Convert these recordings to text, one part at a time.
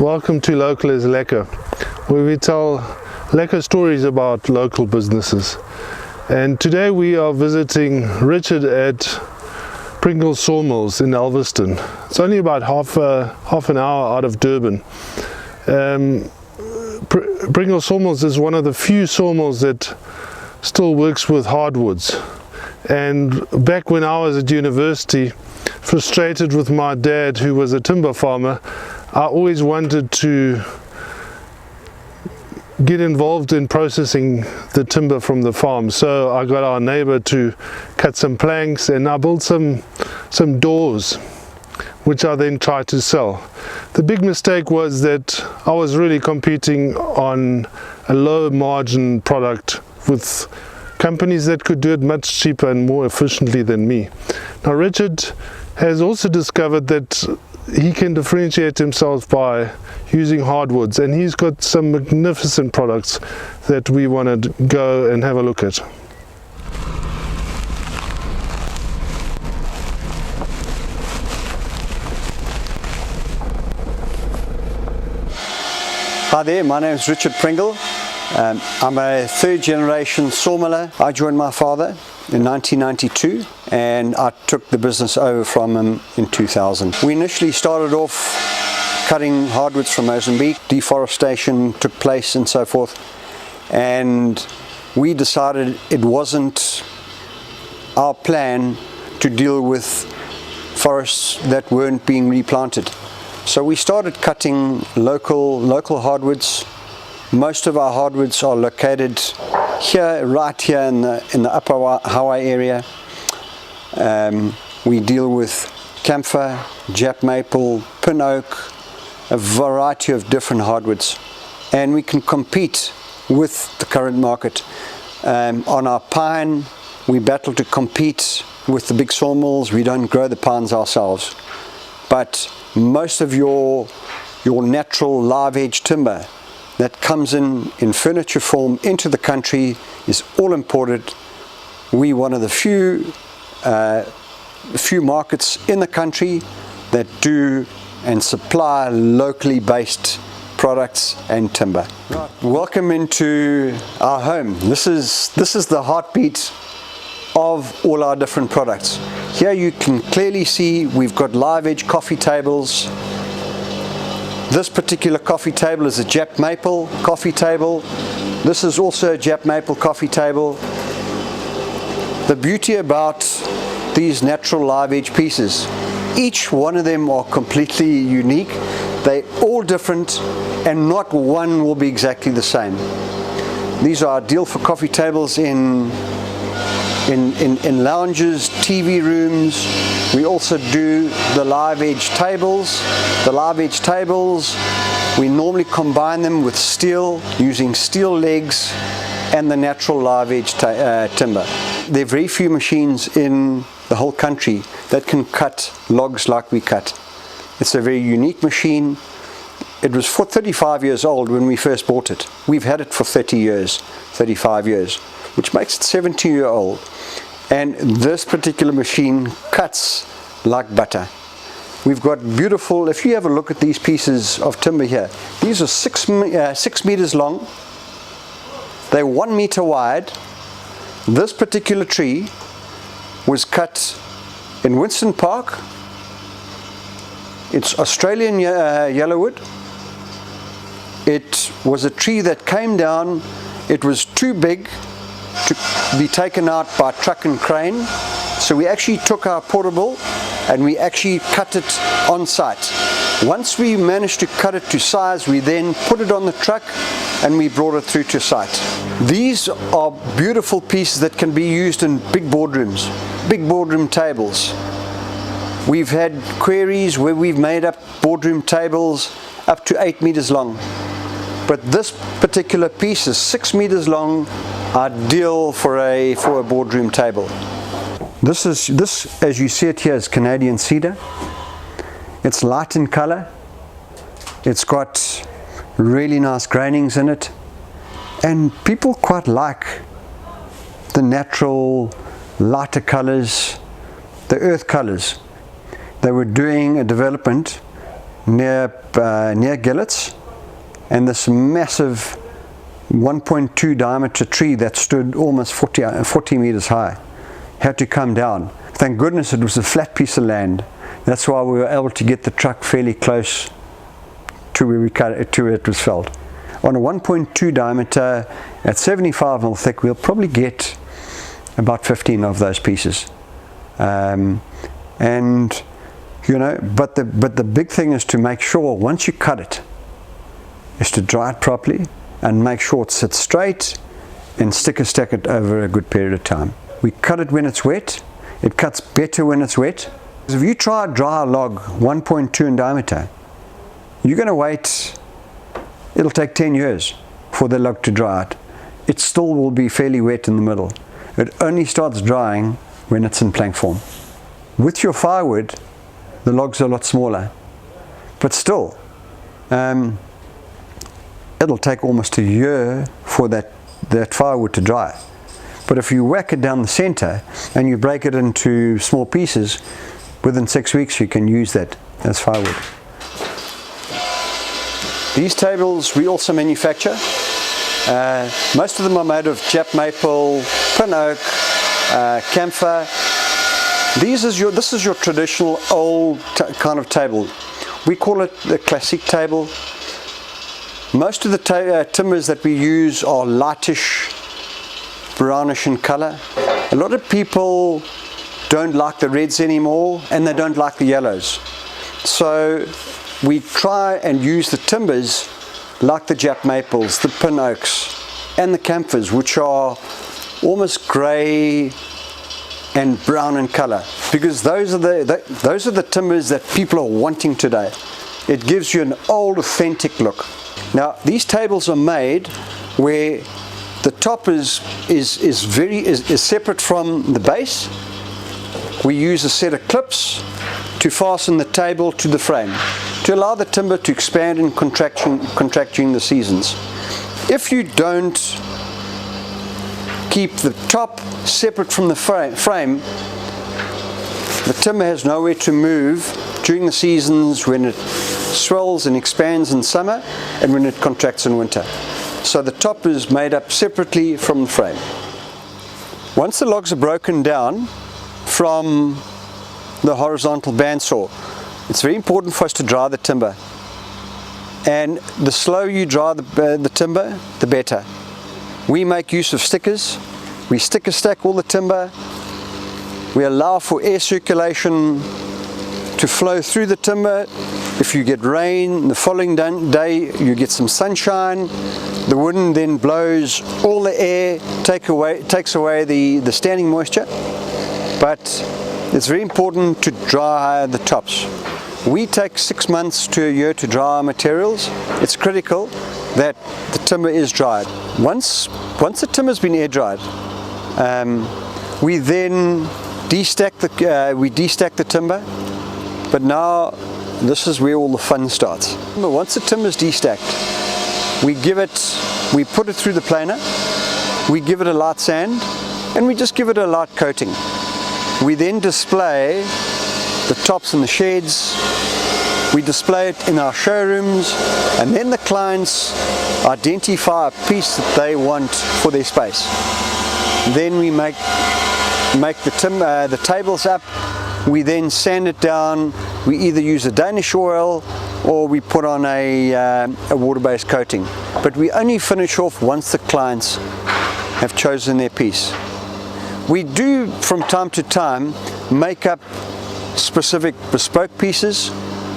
Welcome to Local is Lekker, where we tell lekker stories about local businesses. And today we are visiting Richard at Pringle Sawmills in Alverstone. It's only about half an hour out of Durban. Pringle Sawmills is one of the few sawmills that still works with hardwoods. And back when I was at university, frustrated with my dad, who was a timber farmer, I always wanted to get involved in processing the timber from the farm. So I got our neighbor to cut some planks, and I built some doors, which I then tried to sell. The big mistake was that I was really competing on a low margin product with companies that could do it much cheaper and more efficiently than me. Now Richard has also discovered that he can differentiate himself by using hardwoods, and he's got some magnificent products that we want to go and have a look at. Hi there, my name is Richard Pringle. I'm a third generation sawmiller. I joined my father in 1992 and I took the business over from him in 2000. We initially started off cutting hardwoods from Mozambique. Deforestation took place and so forth, and we decided it wasn't our plan to deal with forests that weren't being replanted. So we started cutting local hardwoods. Most of our hardwoods are located here, right here in the upper Hawaii area. We deal with camphor, Jap maple, pin oak, a variety of different hardwoods, and we can compete with the current market. On our pine, we battle to compete with the big sawmills. We don't grow the pines ourselves, but most of your natural live edge timber that comes in furniture form into the country is all imported. We're one of the few markets in the country that do and supply locally based products and timber. Right. Welcome into our home. This is the heartbeat of all our different products. Here you can clearly see we've got live edge coffee tables. This particular coffee table is a Jap maple coffee table. This is also a Jap maple coffee table. The beauty about these natural live edge pieces, each one of them are completely unique. They're all different and not one will be exactly the same. These are ideal for coffee tables in lounges, TV rooms. We also do the live edge tables. The live edge tables, we normally combine them with steel, using steel legs and the natural live edge timber. There are very few machines in the whole country that can cut logs like we cut. It's a very unique machine. It was 35 years old when we first bought it. We've had it for 35 years, which makes it 70-year-old. And this particular machine cuts like butter. We've got beautiful, if you have a look at these pieces of timber here, these are 6 meters long, they're 1 meter wide. This particular tree was cut in Winston Park. It's Australian yellowwood. It was a tree that came down, it was too big to be taken out by truck and crane, so we actually took our portable and we actually cut it on site. Once we managed to cut it to size, we then put it on the truck and we brought it through to site. These are beautiful pieces that can be used in big boardrooms, big boardroom tables. We've had queries where we've made up boardroom tables up to 8 meters long, but this particular piece is 6 meters long, ideal for a boardroom table. This, as you see it here, is Canadian cedar. It's light in color. It's got really nice grainings in it, and people quite like the natural lighter colors, the earth colors. They were doing a development near Gillett's, and this massive 1.2 diameter tree that stood almost 40 meters high had to come down. Thank goodness it was a flat piece of land. That's why we were able to get the truck fairly close to where it was felled. On a 1.2 diameter at 75 mm thick, we'll probably get about 15 of those pieces. And you know, but the big thing is to make sure once you cut it, is to dry it properly and make sure it sits straight and stack it over a good period of time. We cut it when it's wet. It cuts better when it's wet. If you try to dry a log 1.2 in diameter, you're going to wait, it'll take 10 years for the log to dry it. It still will be fairly wet in the middle. It only starts drying when it's in plank form. With your firewood, the logs are a lot smaller, but still, it'll take almost a year for that firewood to dry. But if you whack it down the center and you break it into small pieces, within 6 weeks you can use that as firewood. These tables we also manufacture. Most of them are made of Jap maple, pin oak, camphor. This is your traditional old kind of table. We call it the classic table. Most of the timbers that we use are lightish, brownish in color. A lot of people don't like the reds anymore, and they don't like the yellows. So we try and use the timbers like the Jap maples, the pin oaks, and the camphors, which are almost grey and brown in color, because those are the timbers that people are wanting today. It gives you an old, authentic look. Now, these tables are made where the top is separate from the base. We use a set of clips to fasten the table to the frame to allow the timber to expand and contract during the seasons. If you don't keep the top separate from the frame, the timber has nowhere to move during the seasons when it swells and expands in summer and when it contracts in winter. So the top is made up separately from the frame. Once the logs are broken down from the horizontal bandsaw, it's very important for us to dry the timber. And the slower you dry the timber, the better. We make use of stickers. We sticker stack all the timber. We allow for air circulation to flow through the timber. If you get rain the following day, you get some sunshine. The wind then blows all the air, takes away the standing moisture. But it's very important to dry the tops. We take 6 months to a year to dry our materials. It's critical that the timber is dried. Once the timber's been air dried, we then destack the timber. But now this is where all the fun starts. Once the timber is destacked, we put it through the planer, we give it a light sand, and we just give it a light coating. We then display the tops in the sheds, we display it in our showrooms, and then the clients identify a piece that they want for their space. Then we make the tables up. We then sand it down. We either use a Danish oil or we put on a water-based coating. But we only finish off once the clients have chosen their piece. We do from time to time make up specific bespoke pieces.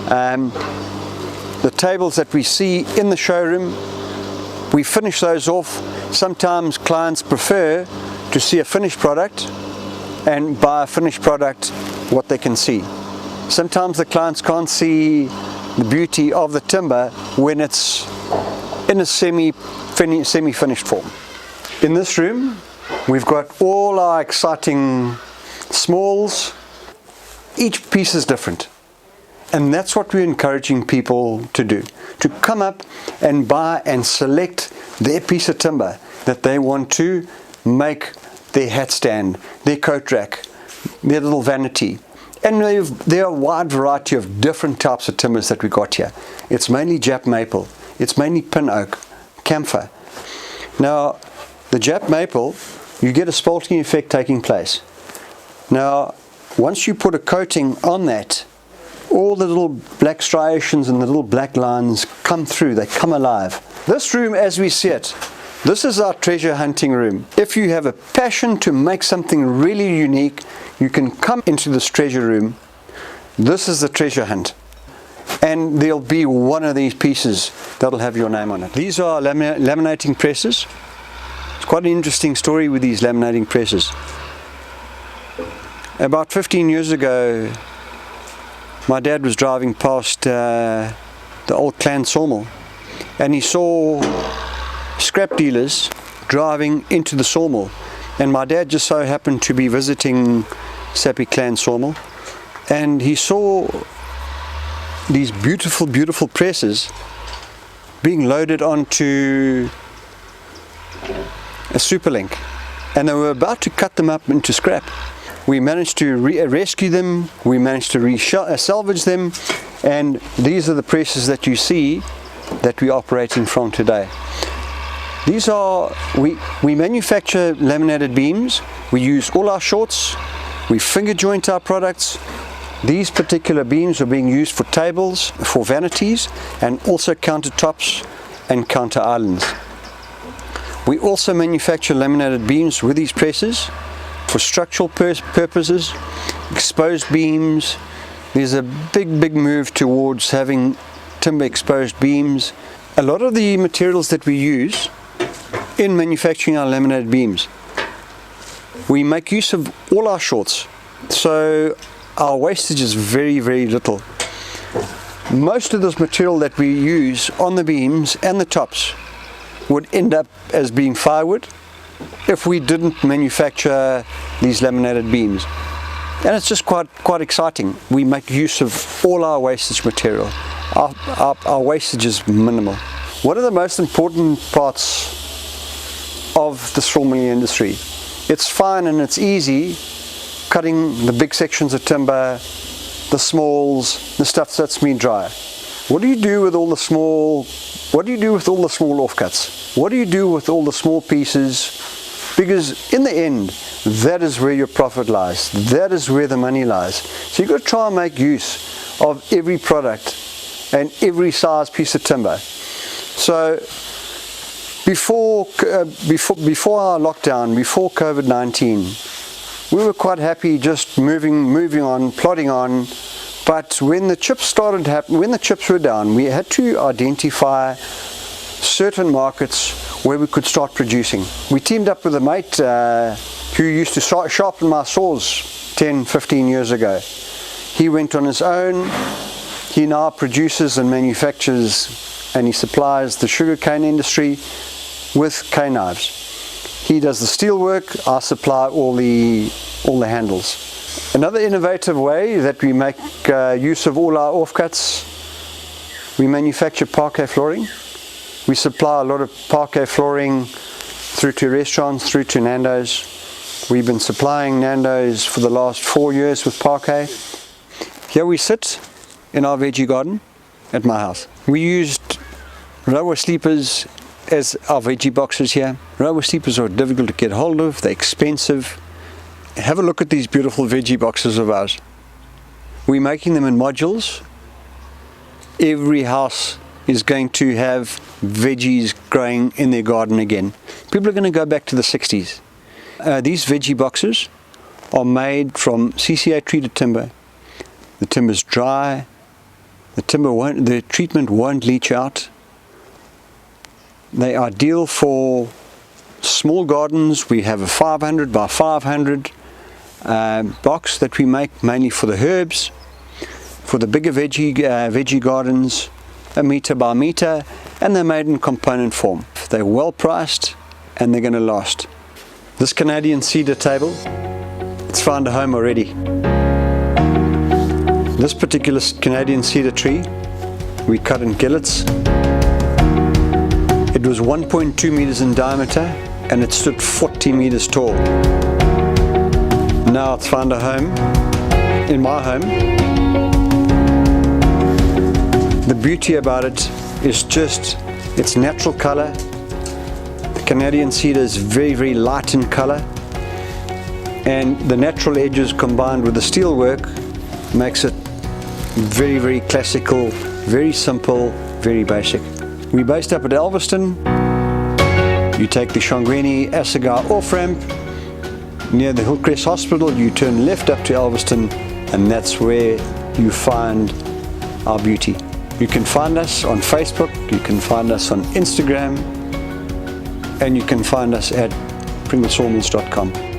The tables that we see in the showroom, we finish those off. Sometimes clients prefer to see a finished product and buy a finished product what they can see. Sometimes the clients can't see the beauty of the timber when it's in a semi-finished form. In this room we've got all our exciting smalls. Each piece is different, and that's what we're encouraging people to do, to come up and buy and select their piece of timber that they want to make their hat stand, their coat rack, their little vanity. And there are a wide variety of different types of timbers that we got here. It's mainly Jap maple, it's mainly pin oak, camphor. Now, the Jap maple, you get a spalting effect taking place. Now, once you put a coating on that, all the little black striations and the little black lines come through, they come alive. This room, as we see it, this is our treasure hunting room. If you have a passion to make something really unique, you can come into this treasure room. This is the treasure hunt. And there'll be one of these pieces that'll have your name on it. These are laminating presses. It's quite an interesting story with these laminating presses. About 15 years ago, my dad was driving past the old clan sawmill, and he saw scrap dealers driving into the sawmill, and my dad just so happened to be visiting Sappi Clan sawmill, and he saw these beautiful presses being loaded onto a superlink, and they were about to cut them up into scrap. We managed to rescue them, we managed to salvage them, and these are the presses that you see that we're operating from today. These are, we manufacture laminated beams, we use all our shorts, we finger joint our products. These particular beams are being used for tables, for vanities, and also countertops and counter islands. We also manufacture laminated beams with these presses for structural purposes, exposed beams. There's a big move towards having timber exposed beams. A lot of the materials that we use in manufacturing our laminated beams, we make use of all our shorts, so our wastage is very little. Most of this material that we use on the beams and the tops would end up as being firewood if we didn't manufacture these laminated beams. And it's just quite exciting. We make use of all our wastage material. Our wastage is minimal. One of the most important parts of the sawmilling industry, it's fine and it's easy cutting the big sections of timber, the smalls, the stuff that's been dry. What do you do with all the small offcuts? What do you do with all the small pieces? Because in the end, that is where your profit lies. That is where the money lies. So you've got to try and make use of every product and every size piece of timber. So before our lockdown, before COVID-19, we were quite happy just moving on, plodding on. But when the chips when the chips were down, we had to identify certain markets where we could start producing. We teamed up with a mate who used to sharpen my saws 10, 15 years ago. He went on his own. He now produces and manufactures, and he supplies the sugarcane industry with cane knives. He does the steel work, I supply all the handles. Another innovative way that we make use of all our offcuts, we manufacture parquet flooring. We supply a lot of parquet flooring through to restaurants, through to Nando's. We've been supplying Nando's for the last 4 years with parquet. Here we sit in our veggie garden at my house. We used rower sleepers as our veggie boxes here. Rower sleepers are difficult to get hold of, they're expensive. Have a look at these beautiful veggie boxes of ours. We're making them in modules. Every house is going to have veggies growing in their garden again. People are going to go back to the 60s. These veggie boxes are made from CCA treated timber. The timber's dry, the treatment won't leach out. They are ideal for small gardens. We have a 500 by 500 box that we make mainly for the herbs. For the bigger veggie gardens, a meter by meter, and they're made in component form. They're well priced and they're going to last. This Canadian cedar table, it's found a home already. This particular Canadian cedar tree, we cut in gillets. It was 1.2 meters in diameter and it stood 40 meters tall. Now it's found a home in my home. The beauty about it is just its natural color. The Canadian cedar is very light in color, and the natural edges combined with the steel work makes it very classical, very simple, very basic. We're based up at Alverstone. You take the Shongweni Assegai off-ramp near the Hillcrest Hospital, you turn left up to Alverstone, and that's where you find our beauty. You can find us on Facebook, you can find us on Instagram, and you can find us at pringlesawmills.com.